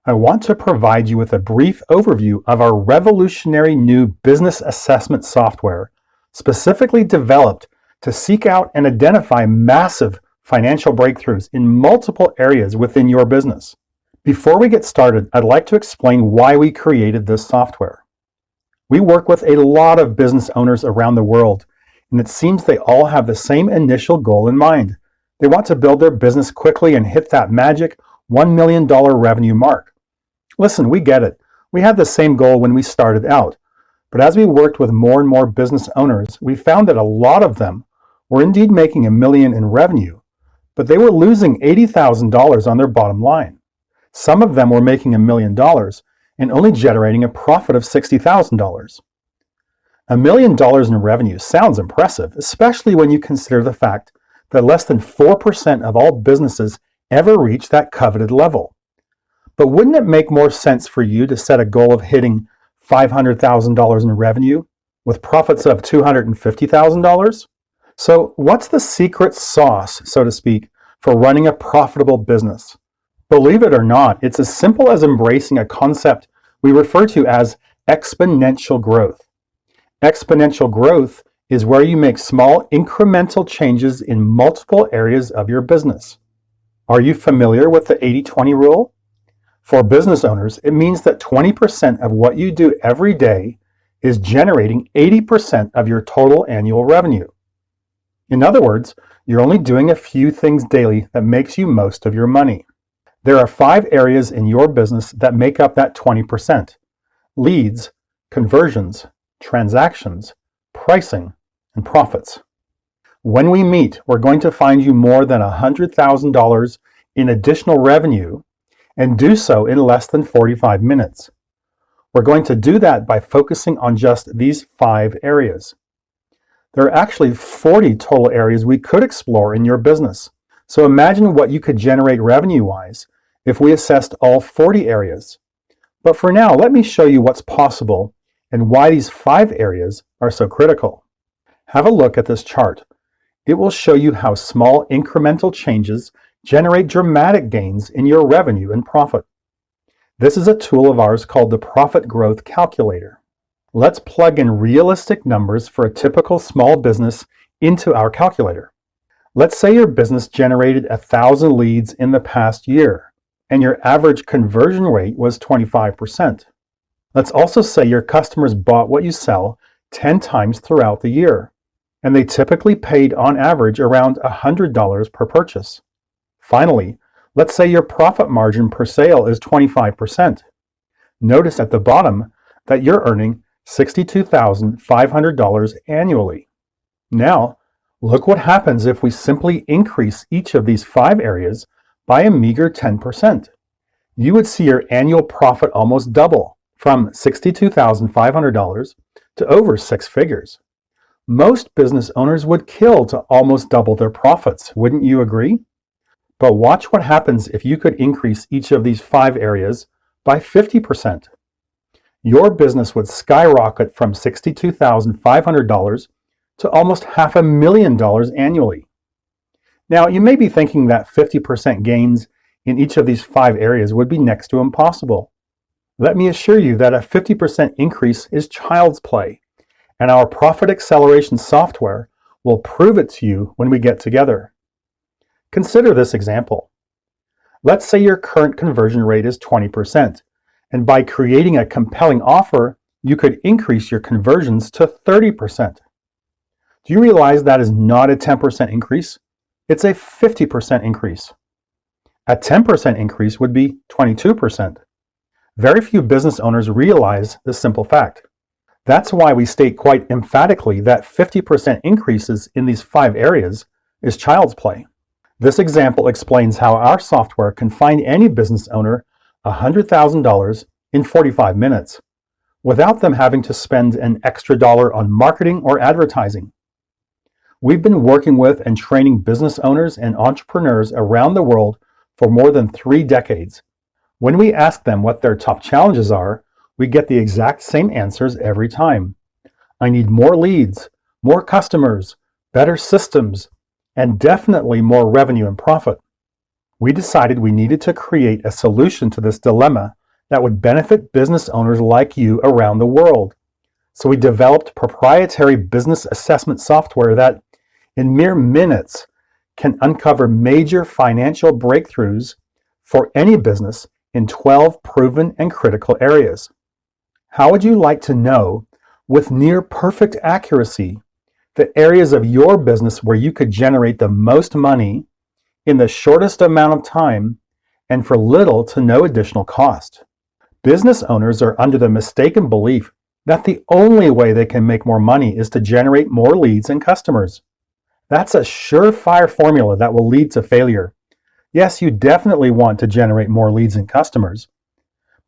I want to provide you with a brief overview of our revolutionary new business assessment software, specifically developed to seek out and identify massive financial breakthroughs in multiple areas within your business. Before we get started, I'd like to explain why we created this software. We work with a lot of business owners around the world, and it seems they all have the same initial goal in mind. They want to build their business quickly and hit that magic $1 million revenue mark. Listen, we get it. We had the same goal when we started out. But as we worked with more and more business owners, we found that a lot of them were indeed making $1 million in revenue, but they were losing $80,000 on their bottom line. Some of them were making $1 million and only generating a profit of $60,000. $1 million in revenue sounds impressive, especially when you consider the fact that less than 4% of all businesses ever reach that coveted level. But wouldn't it make more sense for you to set a goal of hitting $500,000 in revenue with profits of $250,000? So what's the secret sauce, so to speak, for running a profitable business? Believe it or not, it's as simple as embracing a concept we refer to as exponential growth. Exponential growth is where you make small incremental changes in multiple areas of your business. Are you familiar with the 80-20 rule? For business owners, it means that 20% of what you do every day is generating 80% of your total annual revenue. In other words, you're only doing a few things daily that makes you most of your money. There are 5 areas in your business that make up that 20%: leads, conversions, transactions, pricing, and profits. When we meet, we're going to find you more than $100,000 in additional revenue and do so in less than 45 minutes. We're going to do that by focusing on just these 5 areas. There are actually 40 total areas we could explore in your business. So imagine what you could generate revenue-wise if we assessed all 40 areas. But for now, let me show you what's possible and why these 5 areas are so critical. Have a look at this chart. It will show you how small incremental changes generate dramatic gains in your revenue and profit. This is a tool of ours called the Profit Growth Calculator. Let's plug in realistic numbers for a typical small business into our calculator. Let's say your business generated 1,000 leads in the past year, and your average conversion rate was 25%. Let's also say your customers bought what you sell 10 times throughout the year, and they typically paid on average around $100 per purchase. Finally, let's say your profit margin per sale is 25%. Notice at the bottom that you're earning $62,500 annually. Now, look what happens if we simply increase each of these 5 areas by a meager 10%. You would see your annual profit almost double, from $62,500 to over 6 figures. Most business owners would kill to almost double their profits, wouldn't you agree? But watch what happens if you could increase each of these 5 areas by 50%. Your business would skyrocket from $62,500 to almost $500,000 annually. Now, you may be thinking that 50% gains in each of these 5 areas would be next to impossible. Let me assure you that a 50% increase is child's play, and our Profit Acceleration software will prove it to you when we get together. Consider this example. Let's say your current conversion rate is 20%, and by creating a compelling offer, you could increase your conversions to 30%. Do you realize that is not a 10% increase? It's a 50% increase. A 10% increase would be 22%. Very few business owners realize this simple fact. That's why we state quite emphatically that 50% increases in these 5 areas is child's play. This example explains how our software can find any business owner $100,000 in 45 minutes without them having to spend an extra dollar on marketing or advertising. We've been working with and training business owners and entrepreneurs around the world for more than 3 decades. When we ask them what their top challenges are, we get the exact same answers every time. I need more leads, more customers, better systems, and definitely more revenue and profit. We decided we needed to create a solution to this dilemma that would benefit business owners like you around the world. So we developed proprietary business assessment software that, in mere minutes, can uncover major financial breakthroughs for any business in 12 proven and critical areas. How would you like to know, with near perfect accuracy, the areas of your business where you could generate the most money in the shortest amount of time and for little to no additional cost? Business owners are under the mistaken belief that the only way they can make more money is to generate more leads and customers. That's a surefire formula that will lead to failure. Yes, you definitely want to generate more leads and customers,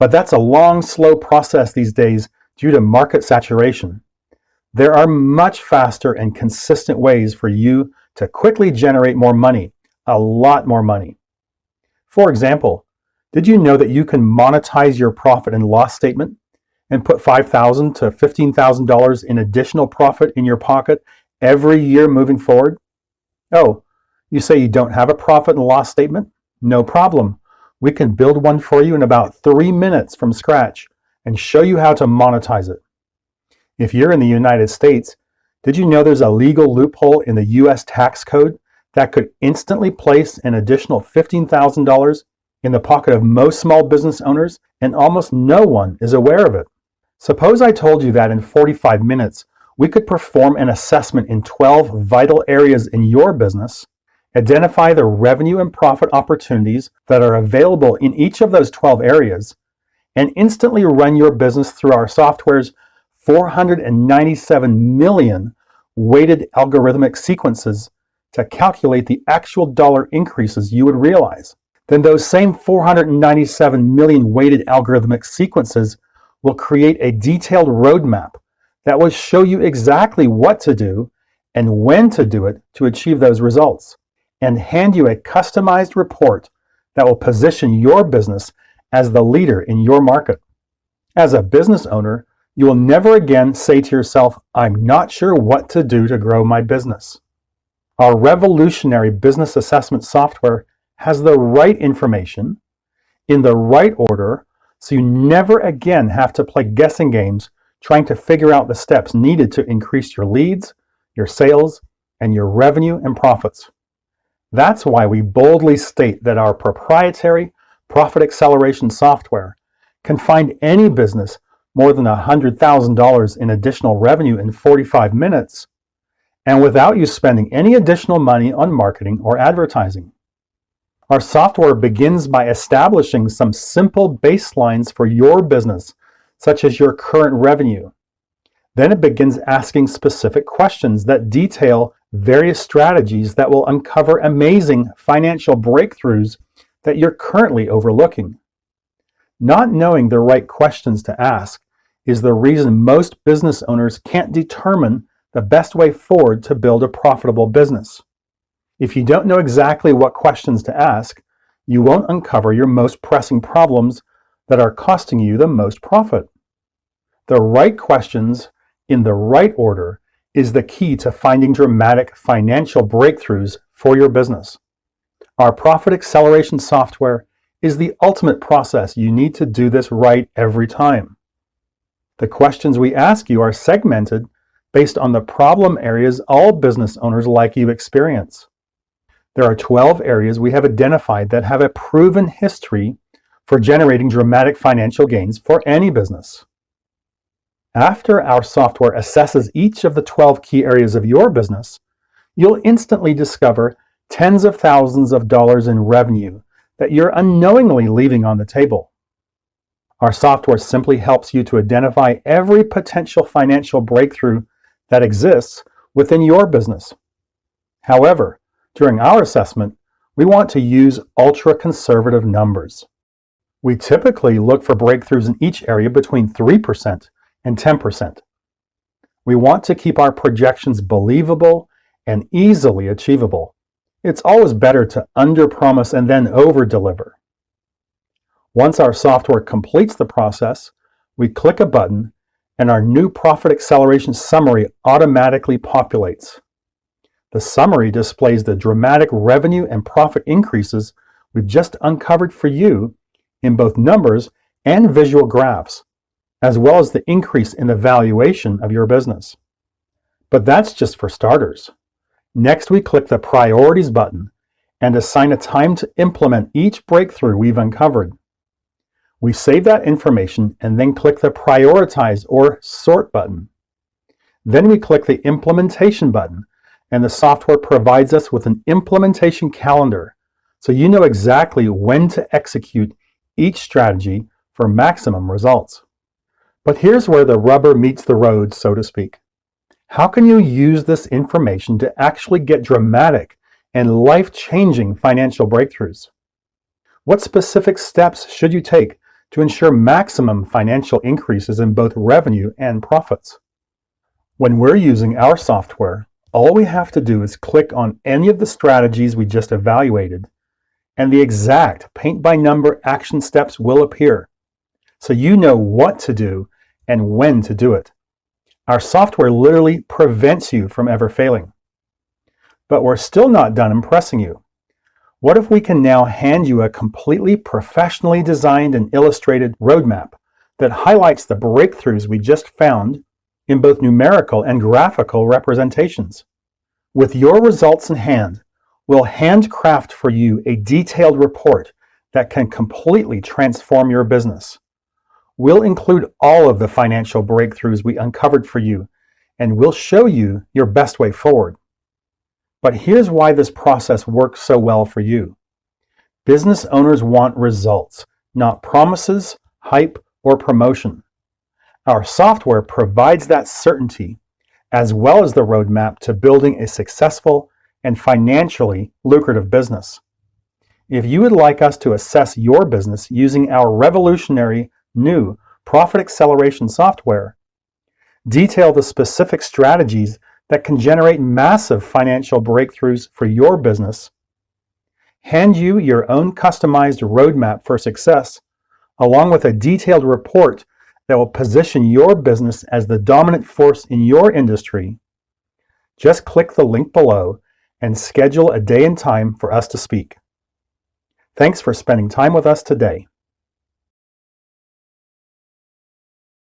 but that's a long, slow process these days due to market saturation. There are much faster and consistent ways for you to quickly generate more money, a lot more money. For example, did you know that you can monetize your profit and loss statement and put $5,000 to $15,000 in additional profit in your pocket every year moving forward? Oh, you say you don't have a profit and loss statement? No problem. We can build one for you in about 3 minutes from scratch and show you how to monetize it. If you're in the United States, did you know there's a legal loophole in the US tax code that could instantly place an additional $15,000 in the pocket of most small business owners, and almost no one is aware of it? Suppose I told you that in 45 minutes, we could perform an assessment in 12 vital areas in your business, identify the revenue and profit opportunities that are available in each of those 12 areas, and instantly run your business through our software's 497 million weighted algorithmic sequences to calculate the actual dollar increases you would realize. Then those same 497 million weighted algorithmic sequences will create a detailed roadmap that will show you exactly what to do and when to do it to achieve those results, and hand you a customized report that will position your business as the leader in your market. As a business owner, you will never again say to yourself, "I'm not sure what to do to grow my business." Our revolutionary business assessment software has the right information in the right order, so you never again have to play guessing games trying to figure out the steps needed to increase your leads, your sales, and your revenue and profits. That's why we boldly state that our proprietary profit acceleration software can find any business more than $100,000 in additional revenue in 45 minutes, and without you spending any additional money on marketing or advertising. Our software begins by establishing some simple baselines for your business, such as your current revenue. Then it begins asking specific questions that detail various strategies that will uncover amazing financial breakthroughs that you're currently overlooking. Not knowing the right questions to ask is the reason most business owners can't determine the best way forward to build a profitable business. If you don't know exactly what questions to ask, you won't uncover your most pressing problems that are costing you the most profit. The right questions in the right order is the key to finding dramatic financial breakthroughs for your business. Our profit acceleration software is the ultimate process. You need to do this right every time. The questions we ask you are segmented based on the problem areas all business owners like you experience. There are 12 areas we have identified that have a proven history for generating dramatic financial gains for any business. After our software assesses each of the 12 key areas of your business, you'll instantly discover tens of thousands of dollars in revenue that you're unknowingly leaving on the table. Our software simply helps you to identify every potential financial breakthrough that exists within your business. However, during our assessment, we want to use ultra-conservative numbers. We typically look for breakthroughs in each area between 3% and 10%. We want to keep our projections believable and easily achievable. It's always better to underpromise and then overdeliver. Once our software completes the process, we click a button and our new profit acceleration summary automatically populates. The summary displays the dramatic revenue and profit increases we've just uncovered for you in both numbers and visual graphs, as well as the increase in the valuation of your business. But that's just for starters. Next, we click the Priorities button and assign a time to implement each breakthrough we've uncovered. We save that information and then click the Prioritize or Sort button. Then we click the Implementation button, and the software provides us with an implementation calendar, so you know exactly when to execute each strategy for maximum results. But here's where the rubber meets the road, so to speak. How can you use this information to actually get dramatic and life-changing financial breakthroughs? What specific steps should you take to ensure maximum financial increases in both revenue and profits? When we're using our software, all we have to do is click on any of the strategies we just evaluated, and the exact paint-by-number action steps will appear, so you know what to do and when to do it. Our software literally prevents you from ever failing. But we're still not done impressing you. What if we can now hand you a completely professionally designed and illustrated roadmap that highlights the breakthroughs we just found in both numerical and graphical representations? With your results in hand, we'll handcraft for you a detailed report that can completely transform your business. We'll include all of the financial breakthroughs we uncovered for you, and we'll show you your best way forward. But here's why this process works so well for you. Business owners want results, not promises, hype, or promotion. Our software provides that certainty, as well as the roadmap to building a successful and financially lucrative business. If you would like us to assess your business using our revolutionary new Profit Acceleration software, detail the specific strategies that can generate massive financial breakthroughs for your business, hand you your own customized roadmap for success, along with a detailed report that will position your business as the dominant force in your industry, just click the link below and schedule a day and time for us to speak. Thanks for spending time with us today.